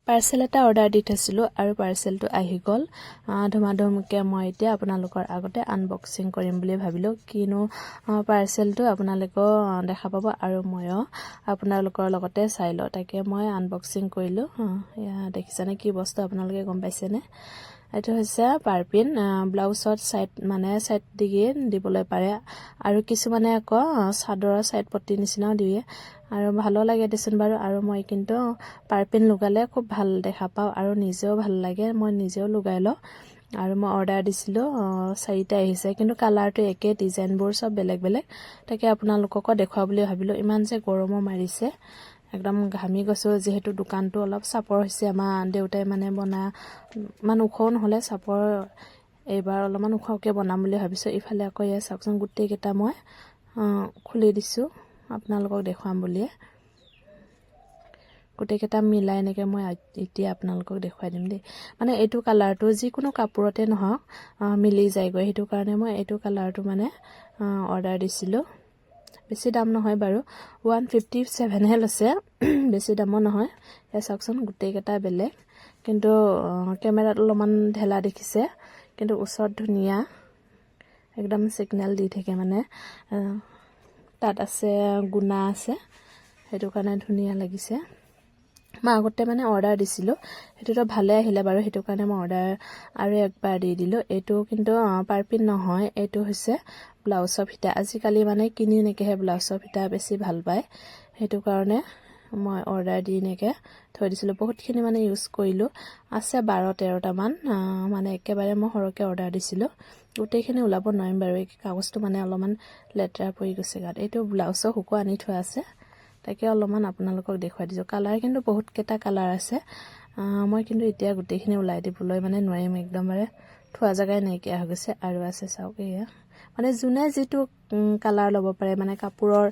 Parcel এটা order দি থৈছিলোঁ আৰু পাৰ্চেলটো আহি গ'ল। ধুমাধুমকৈ মই এতিয়া আপোনালোকৰ আগতে আনবক্সিং কৰিম বুলি ভাবিলোঁ। কিনো পাৰ্চেলটো আপোনালোকেও দেখা পাব আৰু ময়ো আপোনালোকৰ লগতে চাই লওঁ। তাকে মই আনবক্সিং কৰিলোঁ। দেখিছেনে কি বস্তু, আপোনালোকে গম পাইছেনে? এইটো হৈছে পাৰপিন। ব্লাউজত চাইড দিগি দিবলৈ পাৰে আৰু কিছুমানে আকৌ চাদৰৰ চাইড পট্টি নিচিনাও দিয়ে আৰু ভালো লাগে দেচোন বাৰু। আৰু মই কিন্তু পাৰপিন লগালে খুব ভাল দেখা পাওঁ আৰু নিজেও ভাল লাগে, মই নিজেও লগাই লওঁ। আৰু মই অৰ্ডাৰ দিছিলোঁ 4টা আহিছে, কিন্তু কালাৰটো একে, ডিজাইনবোৰ চব বেলেগ বেলেগ। তাকে আপোনালোককো দেখুৱাওঁ বুলি ভাবিলোঁ। ইমান যে গৰমো মাৰিছে, একদম ঘামি গৈছোঁ। যিহেতু দোকানটো অলপ চাপৰ হৈছে, আমাৰ দেউতাই মানে ইমান ওখও নহ'লে চাপৰ, এইবাৰ অলপমান ওখকৈ বনাম বুলি ভাবিছোঁ। ইফালে আকৌ এয়া চাওকচোন, গোটেইকেইটা মই খুলি দিছোঁ আপোনালোকক দেখুৱাম বুলিয়ে। গোটেইকেইটা মিলাই এনেকৈ মই এতিয়া আপোনালোকক দেখুৱাই দিম দেই। মানে এইটো কালাৰটো যিকোনো কাপোৰতে নহওক মিলি যায়গৈ, সেইটো কাৰণে মই এইটো কালাৰটো মানে অৰ্ডাৰ দিছিলোঁ। বেছি দাম নহয় বাৰু, 157হে লৈছে, বেছি দামো নহয়। এয়া চাওকচোন, গোটেইকেইটা বেলেগ, কিন্তু কেমেৰাত অলপমান ঢেলা দেখিছে, কিন্তু ওচৰত ধুনীয়া একদম ছিগনেল দি থাকে। মানে তাত আছে গুণা আছে, সেইটো কাৰণে ধুনীয়া লাগিছে। মই আগতে মানে অৰ্ডাৰ দিছিলোঁ, সেইটোতো ভালে আহিলে বাৰু, সেইটো কাৰণে মই অৰ্ডাৰ আৰু একবাৰ দি দিলোঁ। এইটো কিন্তু পাৰপিন নহয়, এইটো হৈছে ব্লাউজৰ ফিটা। আজিকালি মানে কিনি এনেকৈহে ব্লাউজৰ ফিটা বেছি ভাল পায়, সেইটো কাৰণে মই অৰ্ডাৰ দি এনেকৈ থৈ দিছিলোঁ। বহুতখিনি মানে ইউজ কৰিলোঁ, আছে 12-13টামান, মানে একেবাৰে মই সৰহকৈ অৰ্ডাৰ দিছিলোঁ। গোটেইখিনি ওলাব নোৱাৰিম বাৰু, এই কাগজটো মানে অলপমান লেতেৰা পৰি গৈছে গাত। এইটো ব্লাউজৰ হুকো আনি থোৱা আছে, তাকে অলপমান আপোনালোকক দেখুৱাই দিছোঁ। কালাৰ কিন্তু বহুতকেইটা কালাৰ আছে, মই কিন্তু এতিয়া গোটেইখিনি ওলাই দিবলৈ মানে নোৱাৰিম, একদমবাৰে থোৱা জেগাই নাইকিয়া হৈ গৈছে। আৰু আছে চাওক, এয়া মানে যোনে যিটো কালাৰ ল'ব পাৰে, মানে কাপোৰৰ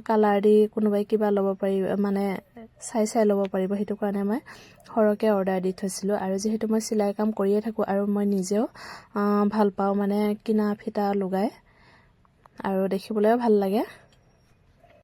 কালাৰ দি কোনোবাই কিবা ল'ব পাৰি, মানে চাই ল'ব পাৰিব, সেইটো কাৰণে মই সৰহকৈ অৰ্ডাৰ দি থৈছিলোঁ। আৰু যিহেতু মই চিলাই কাম কৰিয়ে থাকোঁ আৰু মই নিজেও ভাল পাওঁ মানে কিনা ফিটা লগাই, আৰু দেখিবলৈও ভাল লাগে।